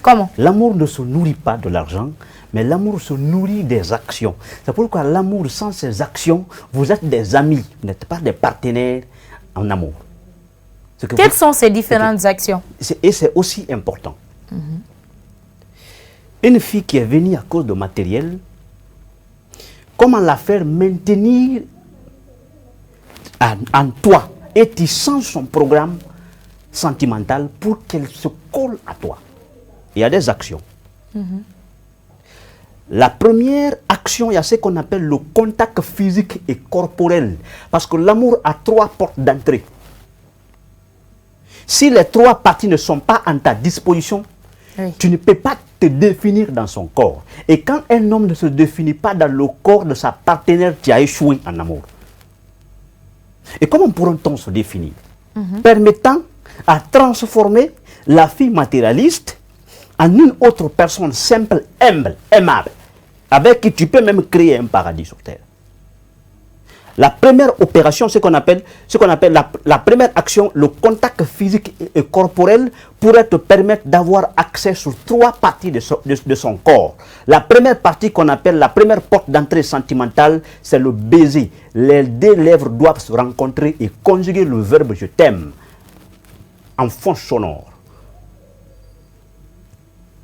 Comment? L'amour ne se nourrit pas de l'argent, mais l'amour se nourrit des actions. C'est pourquoi l'amour, sans ces actions, vous êtes des amis, vous n'êtes pas des partenaires en amour. Quelles sont ces différentes actions? Et c'est aussi important. Une fille qui est venue à cause de matériel, comment la faire maintenir en toi et tu sens son programme sentimental pour qu'elle se colle à toi. Il y a des actions. La première action, il y a ce qu'on appelle le contact physique et corporel. Parce que l'amour a 3 portes d'entrée. Si les 3 parties ne sont pas en ta disposition, tu ne peux pas te définir dans son corps. Et quand un homme ne se définit pas dans le corps de sa partenaire, tu as échoué en amour. Et comment pourra-t-on se définir? Permettant à transformer la fille matérialiste en une autre personne simple, humble, aimable, avec qui tu peux même créer un paradis sur terre. La première opération, ce qu'on appelle la première action, le contact physique et corporel, pourrait te permettre d'avoir accès sur 3 parties de son corps. La première partie qu'on appelle la première porte d'entrée sentimentale, c'est le baiser. Les 2 lèvres doivent se rencontrer et conjuguer le verbe je t'aime en fond sonore.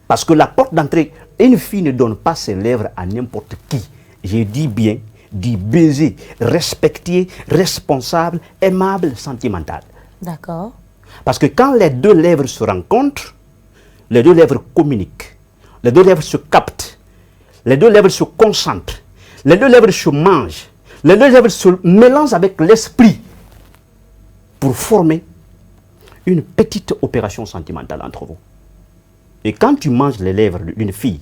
Parce que la porte d'entrée, une fille ne donne pas ses lèvres à n'importe qui. J'ai dit bien, dit baiser, respecté, responsable, aimable, sentimental. D'accord. Parce que quand les 2 lèvres se rencontrent, les 2 lèvres communiquent, les 2 lèvres se captent, les 2 lèvres se concentrent, les 2 lèvres se mangent, les 2 lèvres se mélangent avec l'esprit pour former une petite opération sentimentale entre vous. Et quand tu manges les lèvres d'une fille,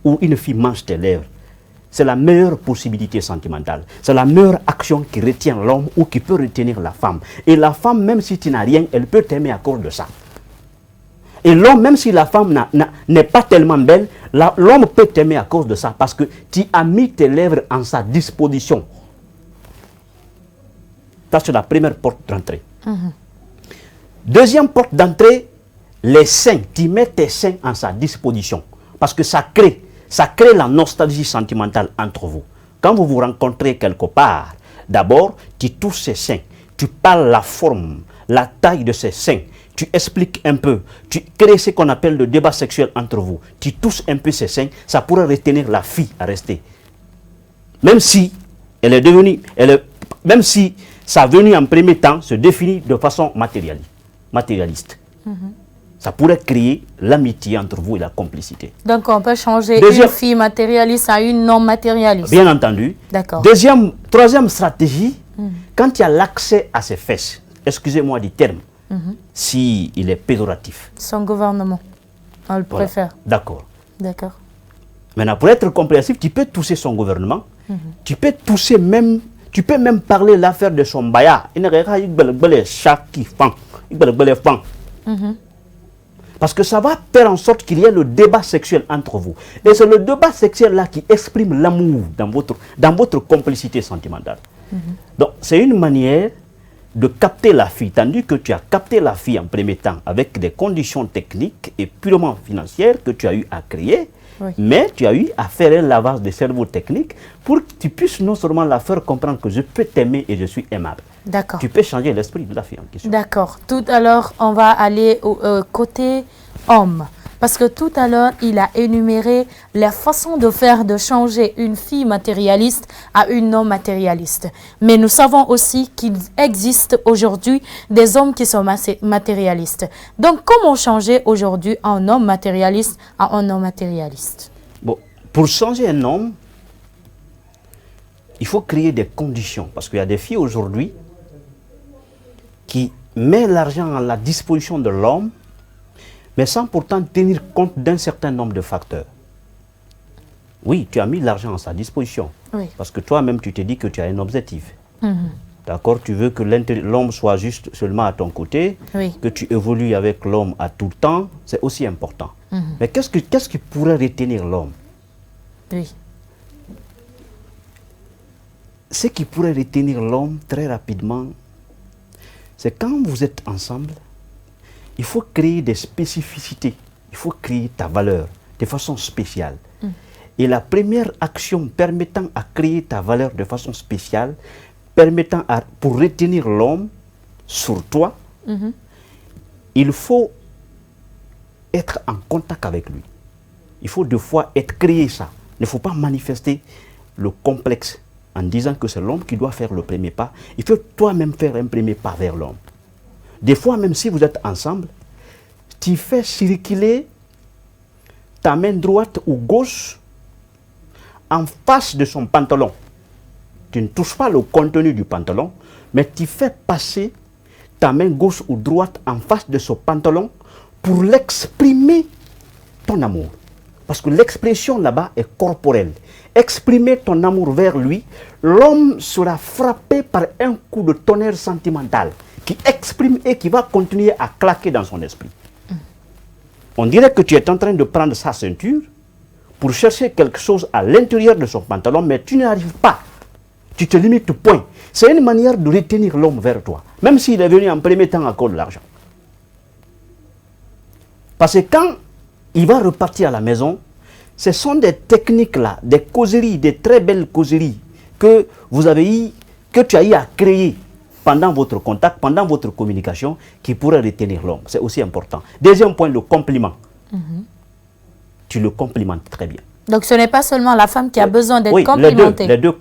ou une fille mange tes lèvres, c'est la meilleure possibilité sentimentale. C'est la meilleure action qui retient l'homme ou qui peut retenir la femme. Et la femme, même si tu n'as rien, elle peut t'aimer à cause de ça. Et l'homme, même si la femme n'est pas tellement belle, l'homme peut t'aimer à cause de ça, parce que tu as mis tes lèvres en sa disposition. Ça, c'est la première porte d'entrée. Deuxième porte d'entrée, les seins. Tu mets tes seins en sa disposition. Parce que ça crée la nostalgie sentimentale entre vous. Quand vous vous rencontrez quelque part, d'abord, tu touches ses seins. Tu parles la forme, la taille de ses seins. Tu expliques un peu. Tu crées ce qu'on appelle le débat sexuel entre vous. Tu touches un peu ses seins. Ça pourrait retenir la fille à rester. Même si elle est devenue... même si sa venue en premier temps se définit de façon matérialiste. Ça pourrait créer l'amitié entre vous et la complicité. Donc on peut changer une fille matérialiste à une non matérialiste. Bien entendu. D'accord. Troisième stratégie, quand tu as l'accès à ses fesses, excusez-moi du terme, si il est péjoratif. Son gouvernement, on le préfère. D'accord. D'accord. Maintenant, pour être compréhensif, tu peux toucher son gouvernement, tu peux toucher même, tu peux même parler l'affaire de son baya. Parce que ça va faire en sorte qu'il y ait le débat sexuel entre vous. Et c'est le débat sexuel là qui exprime l'amour dans votre complicité sentimentale. Donc c'est une manière de capter la fille, tandis que tu as capté la fille en premier temps avec des conditions techniques et purement financières que tu as eu à créer. Oui. Mais tu as eu à faire un lavage de cerveau technique pour que tu puisses non seulement la faire comprendre que je peux t'aimer et je suis aimable. D'accord. Tu peux changer l'esprit de la fille en question. D'accord. Tout à l'heure, on va aller au côté homme. Parce que tout à l'heure, il a énuméré la façon de faire, de changer une fille matérialiste à une non matérialiste. Mais nous savons aussi qu'il existe aujourd'hui des hommes qui sont matérialistes. Donc, comment changer aujourd'hui un homme matérialiste à un non matérialiste? Bon, pour changer un homme, il faut créer des conditions. Parce qu'il y a des filles aujourd'hui qui mettent l'argent à la disposition de l'homme, mais sans pourtant tenir compte d'un certain nombre de facteurs. Oui, tu as mis l'argent à sa disposition. Oui. Parce que toi-même, tu te dis que tu as un objectif. D'accord? Tu veux que l'homme soit juste seulement à ton côté, que tu évolues avec l'homme à tout le temps, c'est aussi important. Mais qu'est-ce qui pourrait retenir l'homme? Oui. Ce qui pourrait retenir l'homme très rapidement, c'est quand vous êtes ensemble, il faut créer des spécificités il faut créer ta valeur de façon spéciale. Et la première action permettant à créer ta valeur de façon spéciale, pour retenir l'homme sur toi, il faut être en contact avec lui. Il faut deux fois créer ça. Il ne faut pas manifester le complexe en disant que c'est l'homme qui doit faire le premier pas. Il faut toi-même faire un premier pas vers l'homme. Des fois, même si vous êtes ensemble, tu fais circuler ta main droite ou gauche en face de son pantalon. Tu ne touches pas le contenu du pantalon, mais tu fais passer ta main gauche ou droite en face de son pantalon pour l'exprimer ton amour. Parce que l'expression là-bas est corporelle. Exprimer ton amour vers lui, l'homme sera frappé par un coup de tonnerre sentimental qui exprime et qui va continuer à claquer dans son esprit. On dirait que tu es en train de prendre sa ceinture pour chercher quelque chose à l'intérieur de son pantalon, mais tu n'y arrives pas. Tu te limites au point. C'est une manière de retenir l'homme vers toi, même s'il est venu en premier temps à cause de l'argent. Parce que quand il va repartir à la maison, ce sont des techniques-là, des causeries, des très belles causeries que tu as eu à créer pendant votre contact, pendant votre communication, qui pourraient retenir l'homme. C'est aussi important. Deuxième point, le compliment. Tu le complimentes très bien. Donc ce n'est pas seulement la femme qui a besoin d'être complimentée. Les deux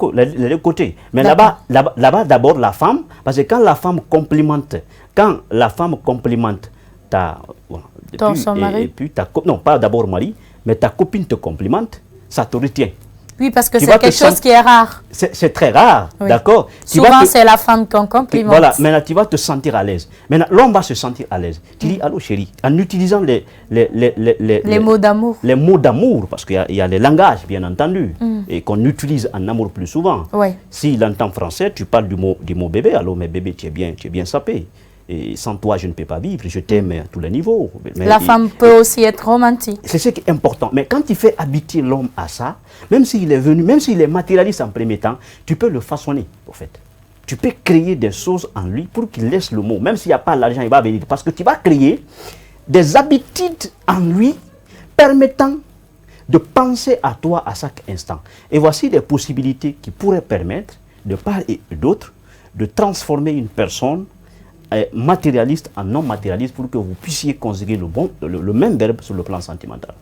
côtés. Mais là-bas, d'abord la femme, parce que quand la femme complimente son mari. Non, pas d'abord mari, mais ta copine te complimente, ça te retient. Oui, parce que c'est quelque chose qui est rare. C'est très rare, oui. D'accord. Souvent, c'est la femme qu'on complimente. Voilà, maintenant tu vas te sentir à l'aise. Maintenant, l'homme va se sentir à l'aise. Tu dis, allô chérie, en utilisant les mots d'amour. Les mots d'amour, parce qu'il y a les langages, bien entendu, et qu'on utilise en amour plus souvent. Oui. S'il entend français, tu parles du mot bébé, allô, mais bébé, tu es bien sapé. Et sans toi, je ne peux pas vivre, je t'aime à tous les niveaux. Mais la femme peut aussi être romantique. C'est ce qui est important. Mais quand tu fais habiter l'homme à ça, même s'il est venu, même s'il est matérialiste en premier temps, tu peux le façonner, en fait. Tu peux créer des choses en lui pour qu'il laisse le mot. Même s'il n'y a pas l'argent, il va venir. Parce que tu vas créer des habitudes en lui permettant de penser à toi à chaque instant. Et voici des possibilités qui pourraient permettre, de part et d'autre, de transformer une personne matérialiste en non matérialiste pour que vous puissiez conjuguer le même verbe sur le plan sentimental.